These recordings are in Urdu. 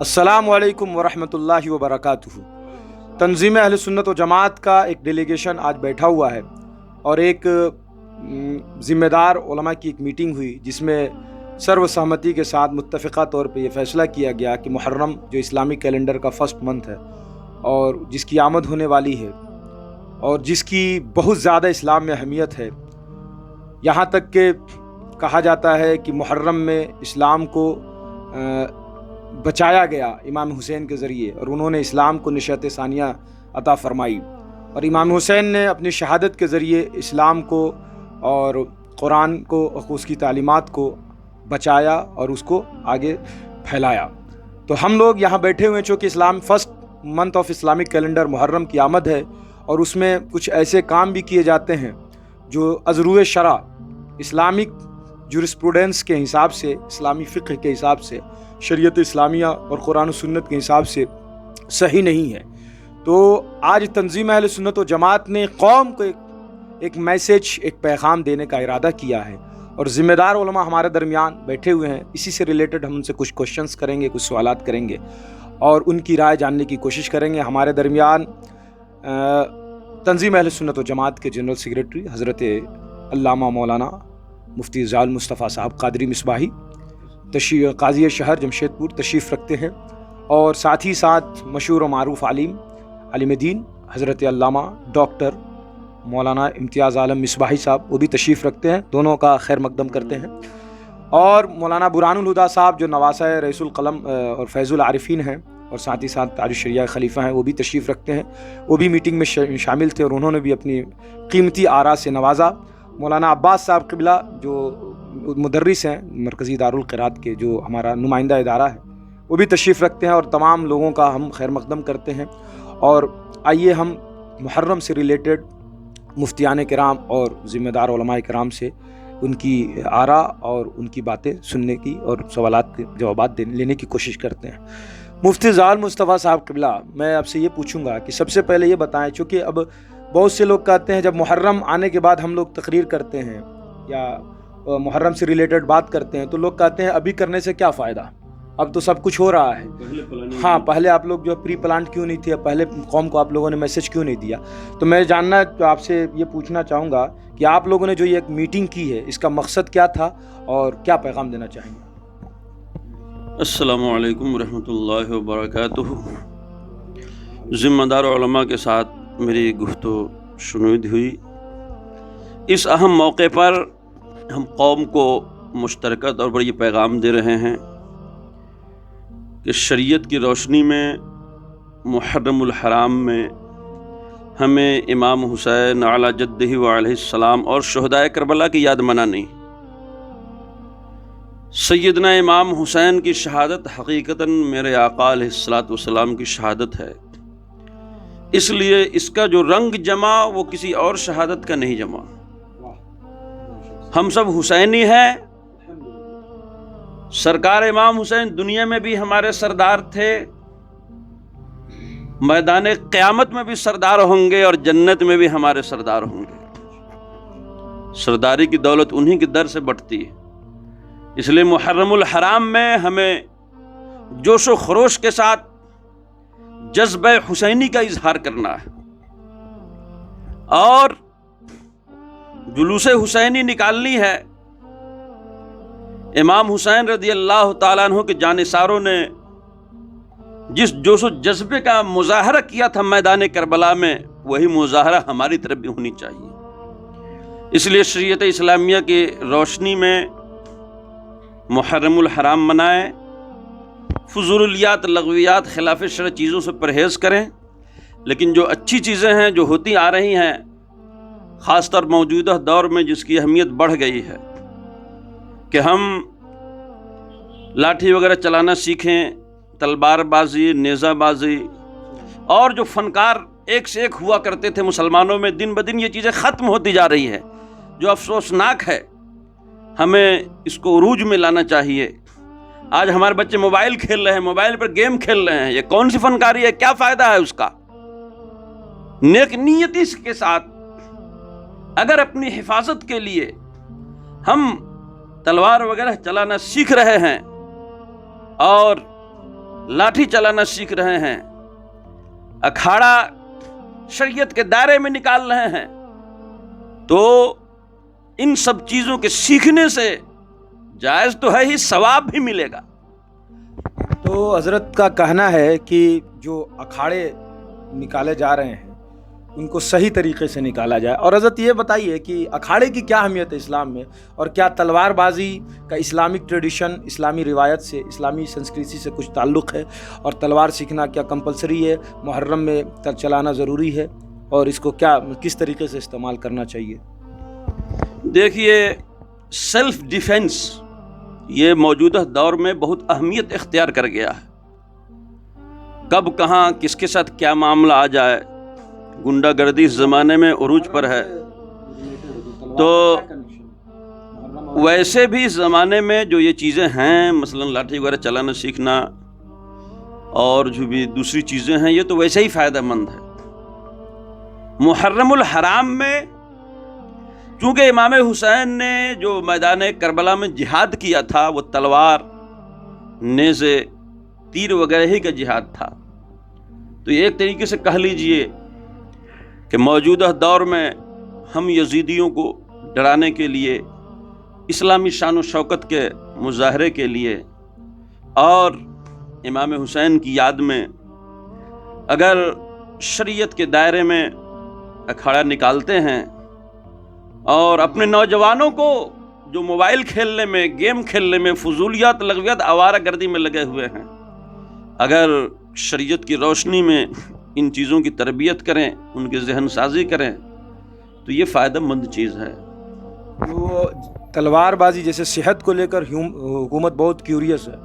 السلام علیکم ورحمۃ اللہ وبرکاتہ۔ تنظیم اہل سنت و جماعت کا ایک ڈیلیگیشن آج بیٹھا ہوا ہے اور ایک ذمہ دار علماء کی ایک میٹنگ ہوئی جس میں سرو سہمتی کے ساتھ متفقہ طور پہ یہ فیصلہ کیا گیا کہ محرم جو اسلامی کیلنڈر کا فرسٹ منتھ ہے اور جس کی آمد ہونے والی ہے اور جس کی بہت زیادہ اسلام میں اہمیت ہے، یہاں تک کہ کہا جاتا ہے کہ محرم میں اسلام کو بچایا گیا امام حسین کے ذریعے اور انہوں نے اسلام کو نشأت ثانیہ عطا فرمائی، اور امام حسین نے اپنی شہادت کے ذریعے اسلام کو اور قرآن کو اس کی تعلیمات کو بچایا اور اس کو آگے پھیلایا۔ تو ہم لوگ یہاں بیٹھے ہوئے ہیں چونکہ اسلام first month of Islamic calendar Muharram کی آمد ہے اور اس میں کچھ ایسے کام بھی کیے جاتے ہیں جو از روئے شرع اسلامک جورسپروڈنس کے حساب سے، اسلامی فقہ کے حساب سے، شریعت اسلامیہ اور قرآن و سنت کے حساب سے صحیح نہیں ہے۔ تو آج تنظیم اہل سنت و جماعت نے قوم کو ایک میسیج، ایک پیغام دینے کا ارادہ کیا ہے اور ذمہ دار علماء ہمارے درمیان بیٹھے ہوئے ہیں۔ اسی سے ریلیٹڈ ہم ان سے کچھ کوشچنس کریں گے، کچھ سوالات کریں گے اور ان کی رائے جاننے کی کوشش کریں گے۔ ہمارے درمیان تنظیم اہل سنت و جماعت کے جنرل سیکریٹری حضرت علامہ مولانا مفتی ضیاء المصطفیٰ صاحب قادری مصباحی قاضی شہر جمشید پور تشریف رکھتے ہیں، اور ساتھ ہی ساتھ مشہور و معروف عالم دین حضرت علامہ ڈاکٹر مولانا امتیاز عالم مصباحی صاحب وہ بھی تشریف رکھتے ہیں، دونوں کا خیر مقدم کرتے ہیں۔ اور مولانا برہان الہدیٰ صاحب جو نواسہ رئیس القلم اور فیض العارفین ہیں اور ساتھ ہی ساتھ تاج الشریعہ خلیفہ ہیں، وہ بھی تشریف رکھتے ہیں، وہ بھی میٹنگ میں شامل تھے اور انہوں نے بھی اپنی قیمتی آراء سے نوازا۔ مولانا عباس صاحب قبلہ جو مدرس ہیں مرکزی دارالقرات کے، جو ہمارا نمائندہ ادارہ ہے، وہ بھی تشریف رکھتے ہیں، اور تمام لوگوں کا ہم خیر مقدم کرتے ہیں۔ اور آئیے ہم محرم سے ریلیٹڈ مفتیان کرام اور ذمہ دار علماء کرام سے ان کی آراء اور ان کی باتیں سننے کی اور سوالات کے جوابات لینے کی کوشش کرتے ہیں۔ مفتی ضیاء المصطفیٰ صاحب قبلہ، میں آپ سے یہ پوچھوں گا کہ سب سے پہلے یہ بتائیں، چونکہ اب بہت سے لوگ کہتے ہیں جب محرم آنے کے بعد ہم لوگ تقریر کرتے ہیں یا محرم سے ریلیٹڈ بات کرتے ہیں تو لوگ کہتے ہیں ابھی کرنے سے کیا فائدہ، اب تو سب کچھ ہو رہا ہے، ہاں پہلے آپ لوگ جو پری پلانٹ کیوں نہیں تھے، پہلے قوم کو آپ لوگوں نے میسج کیوں نہیں دیا؟ تو میں جاننا تو آپ سے یہ پوچھنا چاہوں گا کہ آپ لوگوں نے جو یہ ایک میٹنگ کی ہے اس کا مقصد کیا تھا اور کیا پیغام دینا چاہیں گے؟ السلام علیکم ورحمۃ اللہ وبرکاتہ۔ ذمہ دار علماء کے ساتھ میری گفتگو شنود ہوئی۔ اس اہم موقع پر ہم قوم کو مشترکہ طور پر یہ پیغام دے رہے ہیں کہ شریعت کی روشنی میں محرم الحرام میں ہمیں امام حسین علی جدہ و علیہ السلام اور شہدائے کربلا کی یاد منانی۔ سیدنا امام حسین کی شہادت حقیقتاً میرے آقا علیہ الصلوۃ والسلام کی شہادت ہے، اس لیے اس کا جو رنگ جمع وہ کسی اور شہادت کا نہیں جمع۔ ہم سب حسینی ہیں۔ سرکار امام حسین دنیا میں بھی ہمارے سردار تھے، میدان قیامت میں بھی سردار ہوں گے اور جنت میں بھی ہمارے سردار ہوں گے۔ سرداری کی دولت انہی کے در سے بٹتی ہے، اس لیے محرم الحرام میں ہمیں جوش و خروش کے ساتھ جذبہ حسینی کا اظہار کرنا ہے اور جلوس حسینی نکالنی ہے۔ امام حسین رضی اللہ تعالیٰ عنہ کے جانثاروں نے جس جوش و جذبے کا مظاہرہ کیا تھا میدان کربلا میں، وہی مظاہرہ ہماری طرف بھی ہونی چاہیے۔ اس لیے شریعت اسلامیہ کی روشنی میں محرم الحرام منائیں، فضولیات، لغویات، خلاف شرع چیزوں سے پرہیز کریں، لیکن جو اچھی چیزیں ہیں جو ہوتی آ رہی ہیں، خاص طور موجودہ دور میں جس کی اہمیت بڑھ گئی ہے کہ ہم لاٹھی وغیرہ چلانا سیکھیں، تلوار بازی، نیزہ بازی، اور جو فنکار ایک سے ایک ہوا کرتے تھے مسلمانوں میں، دن بدن یہ چیزیں ختم ہوتی جا رہی ہیں، جو افسوسناک ہے۔ ہمیں اس کو عروج میں لانا چاہیے۔ آج ہمارے بچے موبائل کھیل رہے ہیں، موبائل پر گیم کھیل رہے ہیں، یہ کون سی فنکاری ہے؟ کیا فائدہ ہے اس کا؟ نیک نیتی کے ساتھ اگر اپنی حفاظت کے لیے ہم تلوار وغیرہ چلانا سیکھ رہے ہیں اور لاٹھی چلانا سیکھ رہے ہیں، اکھاڑا شریعت کے دائرے میں نکال رہے ہیں، تو ان سب چیزوں کے سیکھنے سے جائز تو ہے ہی، ثواب بھی ملے گا۔ تو حضرت کا کہنا ہے کہ جو اکھاڑے نکالے جا رہے ہیں ان کو صحیح طریقے سے نکالا جائے۔ اور حضرت یہ بتائیے کہ اکھاڑے کی کیا اہمیت ہے اسلام میں، اور کیا تلوار بازی کا اسلامک ٹریڈیشن، اسلامی روایت سے، اسلامی سنسکرتی سے کچھ تعلق ہے، اور تلوار سیکھنا کیا کمپلسری ہے، محرم میں چلانا ضروری ہے، اور اس کو کس طریقے سے استعمال کرنا چاہیے؟ دیکھیے، سیلف ڈیفینس یہ موجودہ دور میں بہت اہمیت اختیار کر گیا ہے۔ کب کہاں کس کے ساتھ کیا معاملہ آ جائے، گنڈا گردی اس زمانے میں عروج پر ہے، تو ویسے بھی اس زمانے میں جو یہ چیزیں ہیں، مثلا لاٹھی وغیرہ چلانا سیکھنا اور جو بھی دوسری چیزیں ہیں، یہ تو ویسے ہی فائدہ مند ہے۔ محرم الحرام میں چونکہ امام حسین نے جو میدان کربلا میں جہاد کیا تھا وہ تلوار، نیزے، تیر وغیرہ ہی کا جہاد تھا، تو ایک طریقے سے کہہ لیجئے کہ موجودہ دور میں ہم یزیدیوں کو ڈرانے کے لیے، اسلامی شان و شوکت کے مظاہرے کے لیے اور امام حسین کی یاد میں اگر شریعت کے دائرے میں اکھاڑا نکالتے ہیں اور اپنے نوجوانوں کو جو موبائل کھیلنے میں، گیم کھیلنے میں، فضولیات لغویات آوارہ گردی میں لگے ہوئے ہیں، اگر شریعت کی روشنی میں ان چیزوں کی تربیت کریں، ان کی ذہن سازی کریں، تو یہ فائدہ مند چیز ہے۔ تو تلوار بازی جیسے صحت کو لے کر حکومت بہت کیوریس ہے،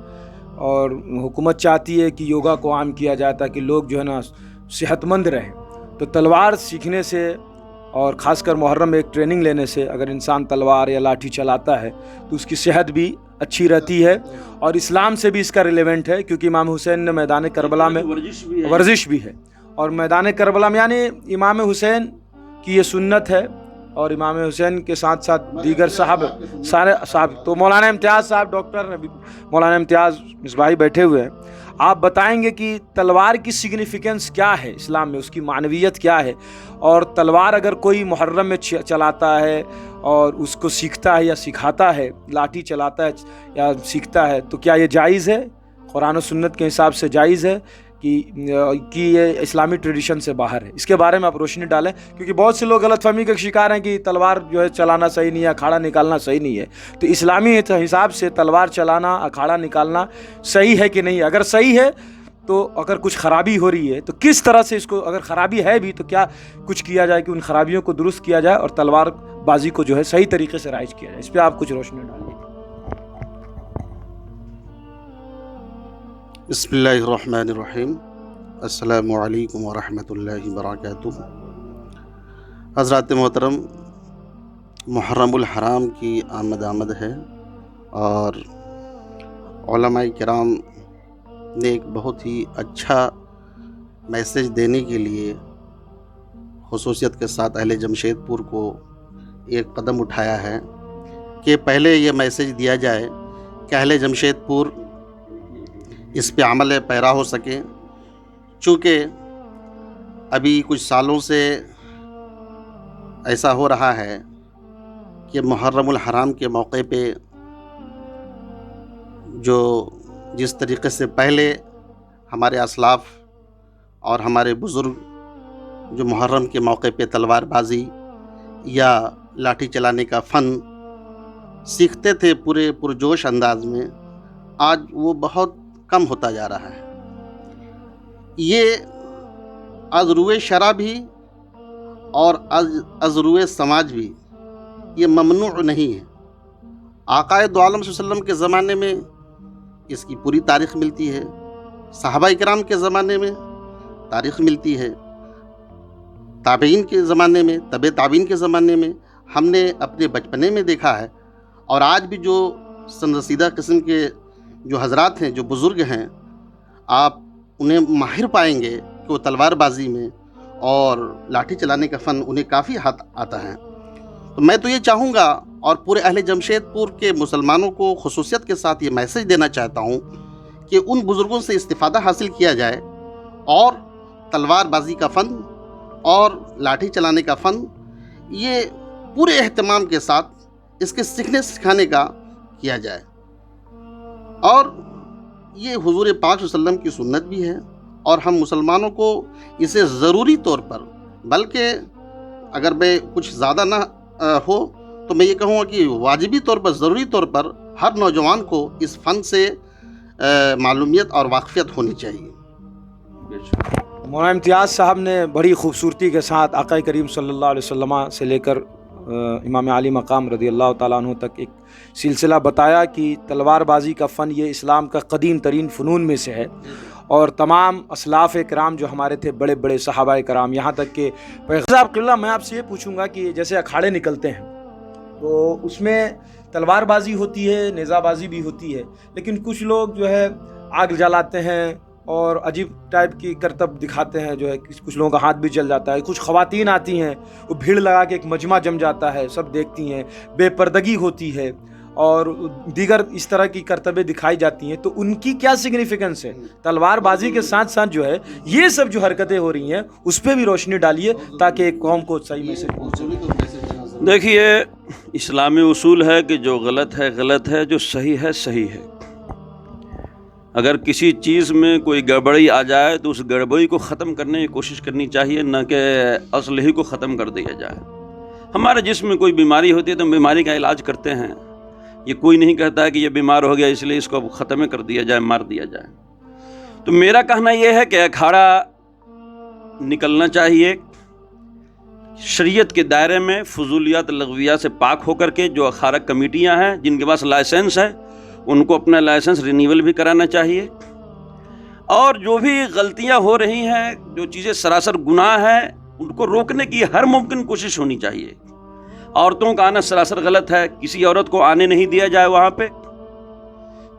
اور حکومت چاہتی ہے کہ یوگا کو عام کیا جائے تاکہ لوگ جو ہے نا صحت مند رہیں، تو تلوار سیکھنے سے اور خاص کر محرم میں ایک ٹریننگ لینے سے اگر انسان تلوار یا لاٹھی چلاتا ہے تو اس کی صحت بھی اچھی رہتی ہے، اور اسلام سے بھی اس کا ریلیونٹ ہے، کیونکہ امام حسین نے میدان کربلا میں ورزش بھی ہے، اور میدان کربلا میں یعنی امام حسین کی یہ سنت ہے، اور امام حسین کے ساتھ ساتھ دیگر سارے صاحب، تو مولانا امتیاز صاحب، ڈاکٹر مولانا امتیاز مصباحی بیٹھے ہوئے ہیں، آپ بتائیں گے کہ تلوار کی سگنیفیکنس کیا ہے اسلام میں، اس کی معنویت کیا ہے، اور تلوار اگر کوئی محرم میں چلاتا ہے اور اس کو سیکھتا ہے یا سکھاتا ہے، لاٹھی چلاتا ہے یا سیکھتا ہے، تو کیا یہ جائز ہے، قرآن و سنت کے حساب سے جائز ہے کہ یہ اسلامی ٹریڈیشن سے باہر ہے؟ اس کے بارے میں آپ روشنی ڈالیں، کیونکہ بہت سے لوگ غلط فہمی کا شکار ہیں کہ تلوار جو ہے چلانا صحیح نہیں ہے، اکھاڑا نکالنا صحیح نہیں ہے، تو اسلامی حساب سے تلوار چلانا، اکھاڑا نکالنا صحیح ہے کہ نہیں؟ اگر صحیح ہے تو اگر کچھ خرابی ہو رہی ہے تو کس طرح سے اس کو، اگر خرابی ہے بھی تو کیا کچھ کیا جائے کہ ان خرابیوں کو درست کیا جائے اور تلوار بازی کو جو ہے صحیح طریقے سے رائج کیا جائے؟ اس پہ آپ کچھ روشنی ڈالیں۔ بسم اللہ الرحمن الرحیم، السلام علیکم ورحمۃ اللہ وبرکاتہ۔ حضرات محترم، محرم الحرام کی آمد ہے، اور علماء کرام نے ایک بہت ہی اچھا میسیج دینے کے لیے خصوصیت کے ساتھ اہل جمشید پور کو ایک قدم اٹھایا ہے کہ پہلے یہ میسیج دیا جائے کہ اہل جمشید پور اس پہ عمل پیرا ہو سکے، چونکہ ابھی کچھ سالوں سے ایسا ہو رہا ہے کہ محرم الحرام کے موقع پہ جس طریقے سے پہلے ہمارے اسلاف اور ہمارے بزرگ جو محرم کے موقع پہ تلوار بازی یا لاٹھی چلانے کا فن سیکھتے تھے پورے پرجوش انداز میں، آج وہ بہت کم ہوتا جا رہا ہے۔ یہ از روئے شرع بھی اور از روئے سماج بھی یہ ممنوع نہیں ہے۔ آقائے دو عالم صلی اللہ علیہ وسلم کے زمانے میں اس کی پوری تاریخ ملتی ہے، صحابہ کرام کے زمانے میں تاریخ ملتی ہے، تابعین کے زمانے میں، تبع تابعین کے زمانے میں ہم نے اپنے بچپنے میں دیکھا ہے، اور آج بھی جو سن رسیدہ قسم کے جو حضرات ہیں، جو بزرگ ہیں، آپ انہیں ماہر پائیں گے کہ وہ تلوار بازی میں اور لاٹھی چلانے کا فن انہیں کافی ہاتھ آتا ہے۔ تو میں تو یہ چاہوں گا، اور پورے اہل جمشید پور کے مسلمانوں کو خصوصیت کے ساتھ یہ میسیج دینا چاہتا ہوں کہ ان بزرگوں سے استفادہ حاصل کیا جائے اور تلوار بازی کا فن اور لاٹھی چلانے کا فن یہ پورے اہتمام کے ساتھ اس کے سیکھنے سکھانے کا کیا جائے. اور یہ حضور پاک صلی اللہ علیہ وسلم کی سنت بھی ہے اور ہم مسلمانوں کو اسے ضروری طور پر، بلکہ اگر میں کچھ زیادہ نہ ہو تو میں یہ کہوں گا کہ واجبی طور پر، ضروری طور پر ہر نوجوان کو اس فن سے معلومیت اور واقفیت ہونی چاہیے. مولانا امتیاز صاحب نے بڑی خوبصورتی کے ساتھ آقا کریم صلی اللہ علیہ وسلم سے لے کر امام علی مقام رضی اللہ تعالیٰ عنہ تک ایک سلسلہ بتایا کہ تلوار بازی کا فن یہ اسلام کا قدیم ترین فنون میں سے ہے، اور تمام اسلاف کرام جو ہمارے تھے، بڑے بڑے صحابہ کرام، یہاں تک کہ صاحب قبلہ، میں آپ سے یہ پوچھوں گا کہ جیسے اکھاڑے نکلتے ہیں تو اس میں تلوار بازی ہوتی ہے، نیزہ بازی بھی ہوتی ہے، لیکن کچھ لوگ جو ہے آگ جلاتے ہیں اور عجیب ٹائپ کی کرتب دکھاتے ہیں، جو ہے کچھ لوگوں کا ہاتھ بھی جل جاتا ہے. کچھ خواتین آتی ہیں، وہ بھیڑ لگا کے ایک مجمع جم جاتا ہے، سب دیکھتی ہیں، بے پردگی ہوتی ہے اور دیگر اس طرح کی کرتبیں دکھائی جاتی ہیں. تو ان کی کیا سگنیفیکنس ہے؟ تلوار بازی کے ساتھ ساتھ جو ہے یہ سب جو حرکتیں ہو رہی ہیں اس پہ بھی روشنی ڈالیے تاکہ ایک قوم کو صحیح میسج پہنچے. دیکھیے، اسلامی اصول ہے کہ جو غلط ہے، جو صحیح ہے. اگر کسی چیز میں کوئی گڑبڑی آ جائے تو اس گڑبڑی کو ختم کرنے کی کوشش کرنی چاہیے، نہ کہ اصل ہی کو ختم کر دیا جائے. ہمارے جسم میں کوئی بیماری ہوتی ہے تو ہم بیماری کا علاج کرتے ہیں. یہ کوئی نہیں کہتا ہے کہ یہ بیمار ہو گیا اس لیے اس کو ختم کر دیا جائے، مار دیا جائے. تو میرا کہنا یہ ہے کہ اکھاڑا نکلنا چاہیے شریعت کے دائرے میں، فضولیات لغویات سے پاک ہو کر کے. جو اکھاڑا کمیٹیاں ہیں جن کے پاس لائسنس ہے ان کو اپنا لائسنس رینیول بھی کرانا چاہیے، اور جو بھی غلطیاں ہو رہی ہیں، جو چیزیں سراسر گناہ ہیں، ان کو روکنے کی ہر ممکن کوشش ہونی چاہیے. عورتوں کا آنا سراسر غلط ہے، کسی عورت کو آنے نہیں دیا جائے وہاں پہ.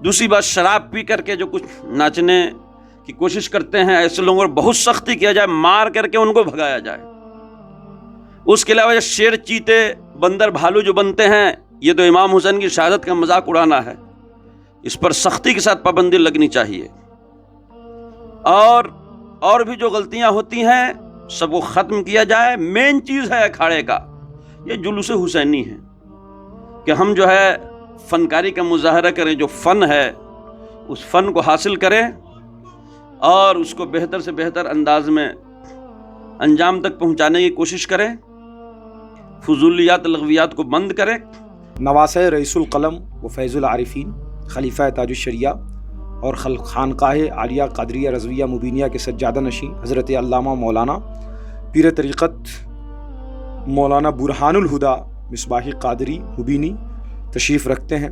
دوسری بات، شراب پی کر کے جو کچھ ناچنے کی کوشش کرتے ہیں ایسے لوگوں پر بہت سختی کیا جائے، مار کر کے ان کو بھگایا جائے. اس کے علاوہ شیر، چیتے، بندر، بھالو جو بنتے ہیں، یہ تو امام حسین کی شہادت کا مذاق اڑانا ہے. اس پر سختی کے ساتھ پابندی لگنی چاہیے. اور بھی جو غلطیاں ہوتی ہیں سب کو ختم کیا جائے. مین چیز ہے اکھاڑے کا یہ جلوس حسینی ہے کہ ہم جو ہے فنکاری کا مظاہرہ کریں، جو فن ہے اس فن کو حاصل کریں اور اس کو بہتر سے بہتر انداز میں انجام تک پہنچانے کی کوشش کریں. فضولیات لغویات کو بند کریں. نواسہ رئیس القلم و فیض العارفین، خلیفہ تاج الشریعہ اور خانقاہ عالیہ قادریہ رضویہ مبینیہ کے سجادہ نشین حضرت علامہ مولانا پیر طریقت مولانا برہان الہدا مصباحی قادری مبینی تشریف رکھتے ہیں.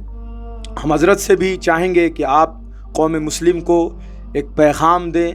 ہم حضرت سے بھی چاہیں گے کہ آپ قوم مسلم کو ایک پیغام دیں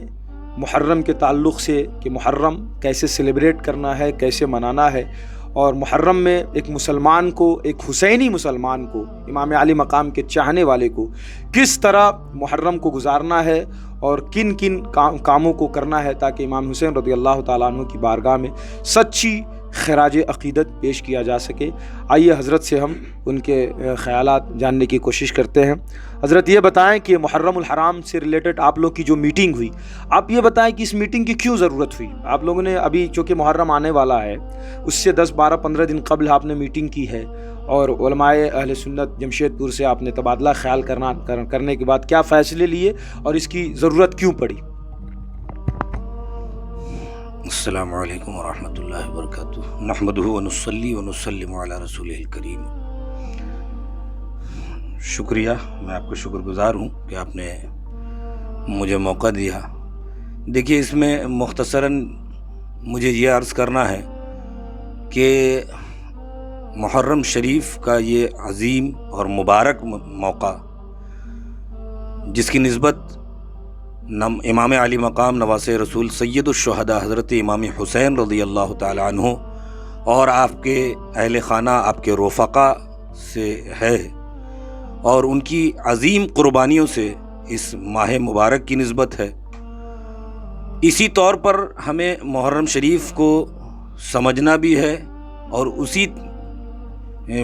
محرم کے تعلق سے کہ محرم کیسے سیلیبریٹ کرنا ہے، کیسے منانا ہے، اور محرم میں ایک مسلمان کو، ایک حسینی مسلمان کو، امام علی مقام کے چاہنے والے کو کس طرح محرم کو گزارنا ہے اور کن کن کاموں کو کرنا ہے تاکہ امام حسین رضی اللہ تعالیٰ عنہ کی بارگاہ میں سچی خراج عقیدت پیش کیا جا سکے. آئیے حضرت سے ہم ان کے خیالات جاننے کی کوشش کرتے ہیں. حضرت یہ بتائیں کہ محرم الحرام سے ریلیٹڈ آپ لوگ کی جو میٹنگ ہوئی، آپ یہ بتائیں کہ اس میٹنگ کی کیوں ضرورت ہوئی؟ آپ لوگوں نے ابھی چونکہ محرم آنے والا ہے اس سے 10 12 15 دن قبل آپ نے میٹنگ کی ہے، اور علماء اہل سنت جمشید پور سے آپ نے تبادلہ خیال کرنے کے بعد کیا فیصلے لیے اور اس کی ضرورت کیوں پڑی؟ السلام علیکم ورحمۃ اللہ وبرکاتہ. نحمدہ ونصلی ونسلم علی رسولہ الکریم. شکریہ، میں آپ کا شکر گزار ہوں کہ آپ نے مجھے موقع دیا. دیکھیے، اس میں مختصراً مجھے یہ عرض کرنا ہے کہ محرم شریف کا یہ عظیم اور مبارک موقع جس کی نسبت امام علی مقام نواسہ رسول سید الشہداء حضرت امام حسین رضی اللہ تعالی عنہ اور آپ کے اہل خانہ، آپ کے رفقا سے ہے، اور ان کی عظیم قربانیوں سے اس ماہ مبارک کی نسبت ہے. اسی طور پر ہمیں محرم شریف کو سمجھنا بھی ہے اور اسی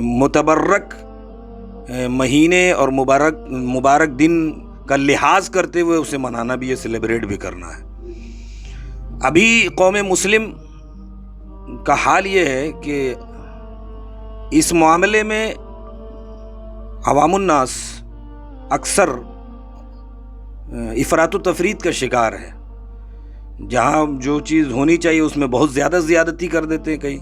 متبرک مہینے اور مبارک دن کا لحاظ کرتے ہوئے اسے منانا بھی ہے، سیلیبریٹ بھی کرنا ہے۔ ابھی قوم مسلم کا حال یہ ہے کہ اس معاملے میں عوام الناس اکثر افراط و تفریط کا شکار ہے۔ جہاں جو چیز ہونی چاہیے اس میں بہت زیادہ زیادتی کر دیتے ہیں کہیں،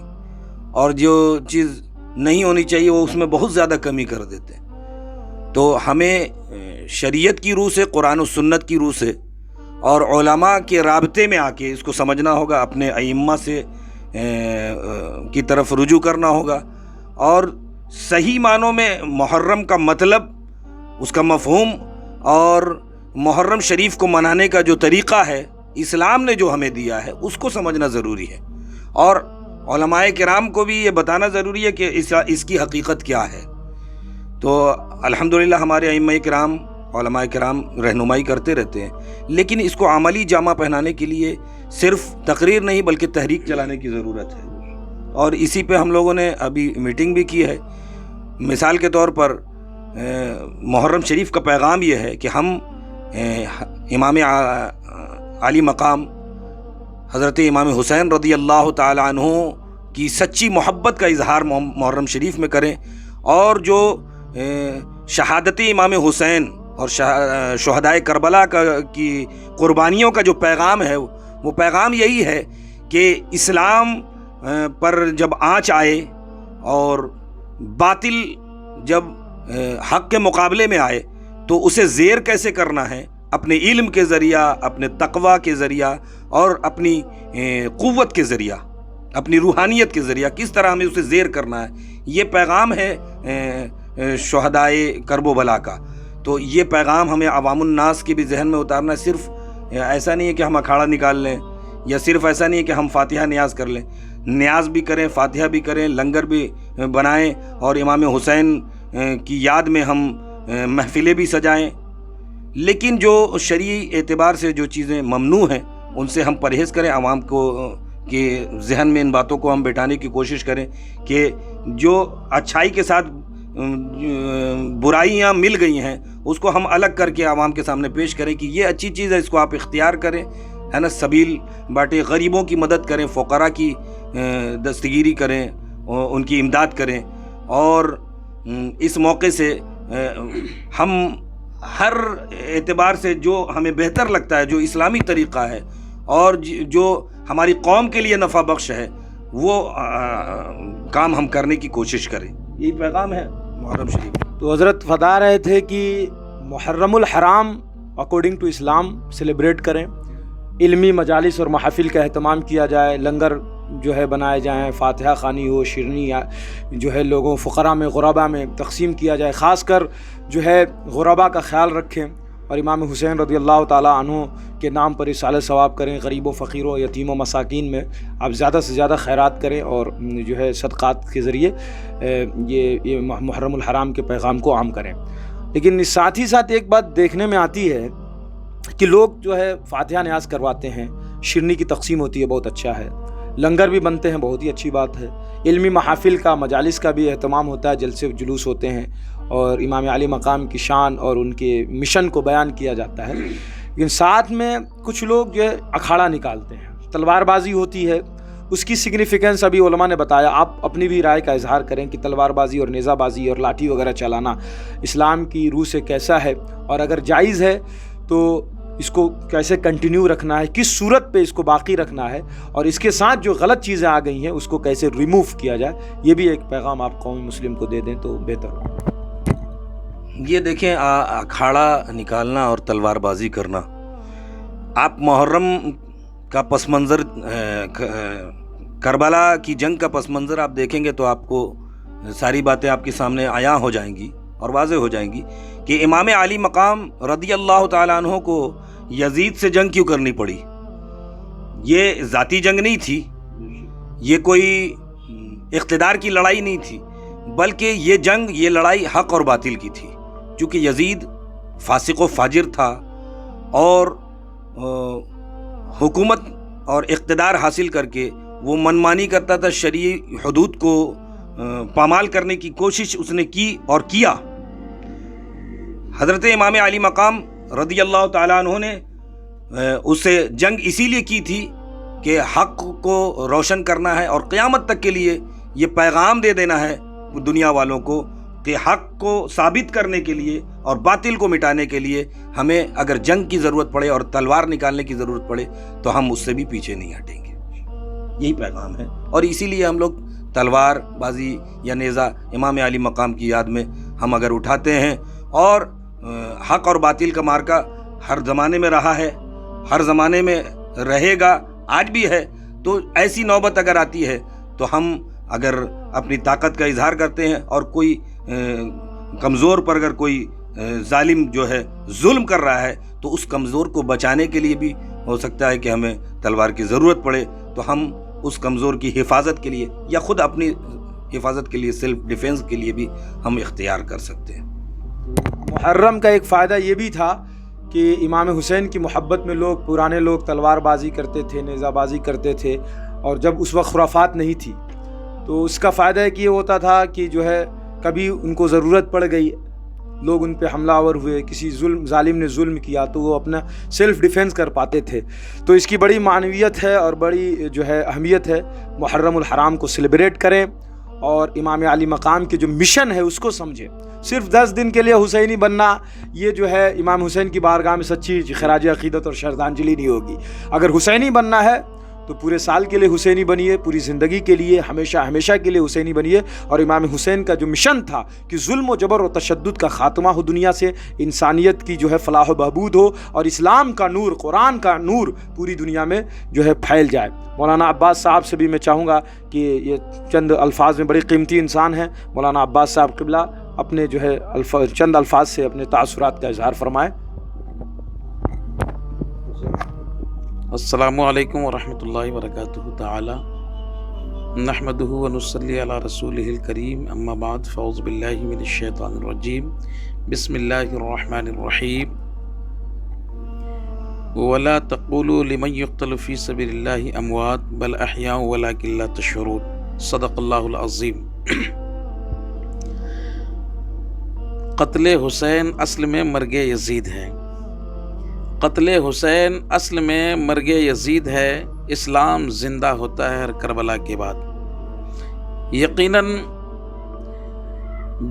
اور جو چیز نہیں ہونی چاہیے وہ اس میں بہت زیادہ کمی کر دیتے ہیں۔ تو ہمیں شریعت کی روح سے، قرآن و سنت کی روح سے اور علماء کے رابطے میں آ کے اس کو سمجھنا ہوگا، اپنے ائمہ سے کی طرف رجوع کرنا ہوگا، اور صحیح معنوں میں محرم کا مطلب، اس کا مفہوم اور محرم شریف کو منانے کا جو طریقہ ہے اسلام نے جو ہمیں دیا ہے اس کو سمجھنا ضروری ہے، اور علماء کرام کو بھی یہ بتانا ضروری ہے کہ اس کی حقیقت کیا ہے۔ تو الحمدللہ ہمارے ائمہ کرام، علماء کرام رہنمائی کرتے رہتے ہیں، لیکن اس کو عملی جامہ پہنانے کے لیے صرف تقریر نہیں بلکہ تحریک چلانے کی ضرورت ہے، اور اسی پہ ہم لوگوں نے ابھی میٹنگ بھی کی ہے۔ مثال کے طور پر محرم شریف کا پیغام یہ ہے کہ ہم امام عالی مقام حضرت امام حسین رضی اللہ تعالی عنہ کی سچی محبت کا اظہار محرم شریف میں کریں، اور جو شہادت امام حسین اور شہدائے کربلا کی قربانیوں کا جو پیغام ہے وہ پیغام یہی ہے کہ اسلام پر جب آنچ آئے اور باطل جب حق کے مقابلے میں آئے تو اسے زیر کیسے کرنا ہے، اپنے علم کے ذریعہ، اپنے تقویٰ کے ذریعہ اور اپنی قوت کے ذریعہ، اپنی روحانیت کے ذریعہ کس طرح ہمیں اسے زیر کرنا ہے، یہ پیغام ہے شہدائے کرب و بلا کا۔ تو یہ پیغام ہمیں عوام الناس کے بھی ذہن میں اتارنا ہے۔ صرف ایسا نہیں ہے کہ ہم اکھاڑا نکال لیں، یا صرف ایسا نہیں ہے کہ ہم فاتحہ نیاز کر لیں، نیاز بھی کریں، فاتحہ بھی کریں، لنگر بھی بنائیں، اور امام حسین کی یاد میں ہم محفلیں بھی سجائیں، لیکن جو شرعی اعتبار سے جو چیزیں ممنوع ہیں ان سے ہم پرہیز کریں۔ عوام کو کے ذہن میں ان باتوں کو ہم بٹھانے کی کوشش کریں کہ جو اچھائی کے ساتھ برائیاں مل گئی ہیں اس کو ہم الگ کر کے عوام کے سامنے پیش کریں کہ یہ اچھی چیز ہے، اس کو آپ اختیار کریں، ہے نا، سبیل بانٹیں، غریبوں کی مدد کریں، فقراء کی دستگیری کریں، ان کی امداد کریں، اور اس موقع سے ہم ہر اعتبار سے جو ہمیں بہتر لگتا ہے، جو اسلامی طریقہ ہے اور جو ہماری قوم کے لیے نفع بخش ہے، وہ کام ہم کرنے کی کوشش کریں۔ یہی پیغام ہے محرم شریف۔ تو حضرت فرما رہے تھے کہ محرم الحرام اکارڈنگ ٹو اسلام سیلیبریٹ کریں، علمی مجالس اور محافل کا اہتمام کیا جائے، لنگر جو ہے بنائے جائیں، فاتحہ خوانی ہو، شیرنی جو ہے لوگوں فقراء میں، غربا میں تقسیم کیا جائے، خاص کر جو ہے غربا کا خیال رکھیں، اور امام حسین رضی اللہ تعالیٰ عنہ کے نام پر اصالہ ثواب کریں، غریب و فقیروں، یتیم و مساکین میں آپ زیادہ سے زیادہ خیرات کریں، اور جو ہے صدقات کے ذریعے یہ محرم الحرام کے پیغام کو عام کریں۔ لیکن ساتھ ہی ساتھ ایک بات دیکھنے میں آتی ہے کہ لوگ جو ہے فاتحہ نیاز کرواتے ہیں، شیرنی کی تقسیم ہوتی ہے، بہت اچھا ہے، لنگر بھی بنتے ہیں، بہت ہی اچھی بات ہے، علمی محافل کا، مجالس کا بھی اہتمام ہوتا ہے، جلسے جلوس ہوتے ہیں، اور امام علی مقام کی شان اور ان کے مشن کو بیان کیا جاتا ہے، لیکن ساتھ میں کچھ لوگ جو ہے اکھاڑا نکالتے ہیں، تلوار بازی ہوتی ہے، اس کی سگنیفیکنس ابھی علماء نے بتایا، آپ اپنی بھی رائے کا اظہار کریں کہ تلوار بازی اور نیزہ بازی اور لاٹھی وغیرہ چلانا اسلام کی روح سے کیسا ہے، اور اگر جائز ہے تو اس کو کیسے کنٹینیو رکھنا ہے، کس صورت پہ اس کو باقی رکھنا ہے، اور اس کے ساتھ جو غلط چیزیں آ گئی ہیں اس کو کیسے ریموو کیا جائے، یہ بھی ایک پیغام آپ قوم مسلم کو دے دیں تو بہتر ہو۔ یہ دیکھیں، اکھاڑا نکالنا اور تلوار بازی کرنا، آپ محرم کا پس منظر، کربلا کی جنگ کا پس منظر آپ دیکھیں گے تو آپ کو ساری باتیں آپ کے سامنے عیاں ہو جائیں گی اور واضح ہو جائیں گی کہ امام علی مقام رضی اللہ تعالیٰ عنہ کو یزید سے جنگ کیوں کرنی پڑی۔ یہ ذاتی جنگ نہیں تھی، یہ کوئی اقتدار کی لڑائی نہیں تھی، بلکہ یہ جنگ، یہ لڑائی حق اور باطل کی تھی، چونکہ یزید فاسق و فاجر تھا اور حکومت اور اقتدار حاصل کر کے وہ منمانی کرتا تھا، شرعی حدود کو پامال کرنے کی کوشش اس نے کی اور کیا۔ حضرت امام علی مقام رضی اللہ تعالیٰ عنہ نے اسے جنگ اسی لیے کی تھی کہ حق کو روشن کرنا ہے اور قیامت تک کے لیے یہ پیغام دے دینا ہے دنیا والوں کو کہ حق کو ثابت کرنے کے لیے اور باطل کو مٹانے کے لیے ہمیں اگر جنگ کی ضرورت پڑے اور تلوار نکالنے کی ضرورت پڑے تو ہم اس سے بھی پیچھے نہیں ہٹیں گے. یہی پیغام ہے اور اسی لیے ہم لوگ تلوار بازی یا نیزہ امام علی مقام کی یاد میں ہم اگر اٹھاتے ہیں. اور حق اور باطل کا مارکا ہر زمانے میں رہا ہے, ہر زمانے میں رہے گا, آج بھی ہے. تو ایسی نوبت اگر آتی ہے تو ہم اگر اپنی طاقت کا اظہار کرتے ہیں اور کوئی کمزور پر اگر کوئی ظالم جو ہے ظلم کر رہا ہے تو اس کمزور کو بچانے کے لیے بھی ہو سکتا ہے کہ ہمیں تلوار کی ضرورت پڑے, تو ہم اس کمزور کی حفاظت کے لیے یا خود اپنی حفاظت کے لیے سیلف ڈیفینس کے لیے بھی ہم اختیار کر سکتے ہیں. محرم کا ایک فائدہ یہ بھی تھا کہ امام حسین کی محبت میں پرانے لوگ تلوار بازی کرتے تھے, نیزہ بازی کرتے تھے, اور جب اس وقت خرافات نہیں تھی تو اس کا فائدہ ایک یہ ہوتا تھا کہ جو ہے کبھی ان کو ضرورت پڑ گئی, لوگ ان پہ حملہ آور ہوئے, کسی ظالم نے ظلم کیا تو وہ اپنا سیلف ڈیفینس کر پاتے تھے. تو اس کی بڑی معنویت ہے اور بڑی جو ہے اہمیت ہے. محرم الحرام کو سیلیبریٹ کریں اور امام علی مقام کے جو مشن ہے اس کو سمجھیں. صرف 10 دن کے لیے حسینی بننا یہ جو ہے امام حسین کی بارگاہ میں سچی خراج عقیدت اور شرطانجلی نہیں ہوگی. اگر حسینی بننا ہے تو پورے سال کے لیے حسینی بنیے, پوری زندگی کے لیے ہمیشہ کے لیے حسینی بنیے. اور امام حسین کا جو مشن تھا کہ ظلم و جبر و تشدد کا خاتمہ ہو دنیا سے, انسانیت کی جو ہے فلاح و بہبود ہو اور اسلام کا نور, قرآن کا نور پوری دنیا میں جو ہے پھیل جائے. مولانا عباس صاحب سے بھی میں چاہوں گا کہ یہ چند الفاظ میں بڑے قیمتی انسان ہیں. مولانا عباس صاحب قبلہ اپنے جو ہے چند الفاظ سے اپنے تاثرات کا اظہار فرمائیں. السلام علیکم ورحمۃ اللہ وبرکاتہ تعالی. نحمدہ ونصلی علی رسولہ الکریم, اما بعد, فاعوذ باللہ من الشیطان الرجیم, بسم اللہ الرحمن الرحیم. ولا تقولوا لمن يقتل في سبيل الله اموات بل احياء ولكن لا تشعرون. صدق اللہ العظیم. قتل حسین اصل میں مرگ یزید ہے. قتل حسین اصل میں مرگ یزید ہے. اسلام زندہ ہوتا ہے ہر کربلا کے بعد. یقیناً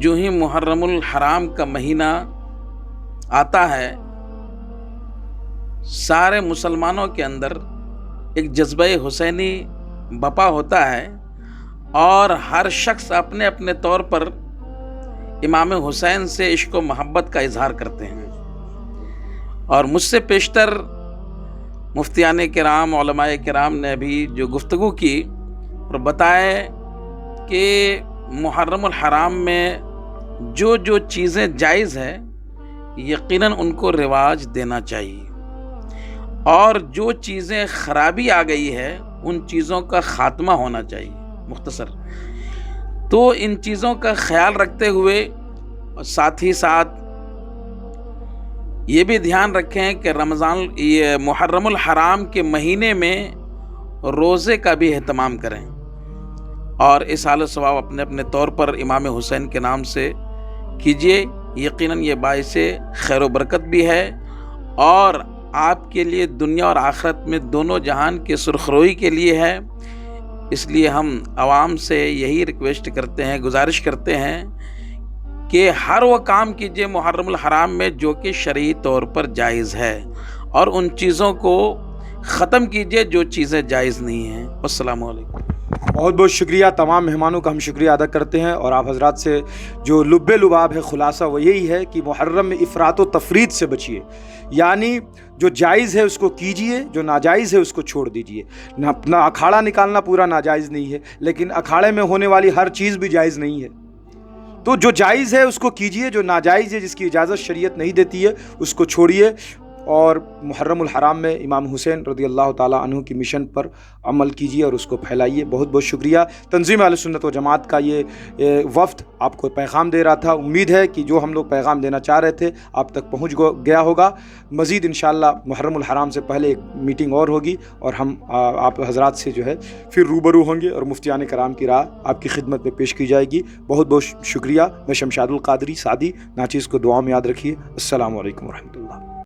جو ہی محرم الحرام کا مہینہ آتا ہے سارے مسلمانوں کے اندر ایک جذبہ حسینی بپا ہوتا ہے اور ہر شخص اپنے اپنے طور پر امام حسین سے عشق و محبت کا اظہار کرتے ہیں. اور مجھ سے پیشتر مفتیان کرام, علماء کرام نے بھی جو گفتگو کی اور بتائے کہ محرم الحرام میں جو جو چیزیں جائز ہے یقیناً ان کو رواج دینا چاہیے, اور جو چیزیں خرابی آ گئی ہے ان چیزوں کا خاتمہ ہونا چاہیے. مختصر تو ان چیزوں کا خیال رکھتے ہوئے ساتھ ہی ساتھ یہ بھی دھیان رکھیں کہ یہ محرم الحرام کے مہینے میں روزے کا بھی اہتمام کریں اور اس حال ثواب اپنے اپنے طور پر امام حسین کے نام سے کیجئے. یقیناً یہ باعث خیر و برکت بھی ہے اور آپ کے لیے دنیا اور آخرت میں دونوں جہان کے سرخروئی کے لیے ہے. اس لیے ہم عوام سے یہی ریکویسٹ کرتے ہیں, گزارش کرتے ہیں کہ ہر وہ کام کیجئے محرم الحرام میں جو کہ شرعی طور پر جائز ہے, اور ان چیزوں کو ختم کیجئے جو چیزیں جائز نہیں ہیں. السلام علیکم. بہت بہت شکریہ. تمام مہمانوں کا ہم شکریہ ادا کرتے ہیں اور آپ حضرات سے جو لب لباب ہے خلاصہ وہ یہی ہے کہ محرم میں افراط و تفرید سے بچیے. یعنی جو جائز ہے اس کو کیجئے, جو ناجائز ہے اس کو چھوڑ دیجئے. اپنا اکھاڑا نکالنا پورا ناجائز نہیں ہے, لیکن اکھاڑے میں ہونے والی ہر چیز بھی جائز نہیں ہے. تو جو جائز ہے اس کو کیجئے, جو ناجائز ہے جس کی اجازت شریعت نہیں دیتی ہے اس کو چھوڑیے. اور محرم الحرام میں امام حسین رضی اللہ تعالیٰ عنہ کی مشن پر عمل کیجیے اور اس کو پھیلائیے. بہت بہت شکریہ. تنظیم اہل سنت و جماعت کا یہ وفد آپ کو پیغام دے رہا تھا. امید ہے کہ جو ہم لوگ پیغام دینا چاہ رہے تھے آپ تک پہنچ گیا ہوگا. مزید انشاءاللہ محرم الحرام سے پہلے ایک میٹنگ اور ہوگی اور ہم آپ حضرات سے جو ہے پھر روبرو ہوں گے اور مفتیان کرام کی راہ آپ کی خدمت میں پیش کی جائے گی. بہت بہت شکریہ. میں شمشاد القادری سعدی ناچیز کو دعاؤں میں یاد رکھیے. السلام علیکم ورحمۃ اللہ.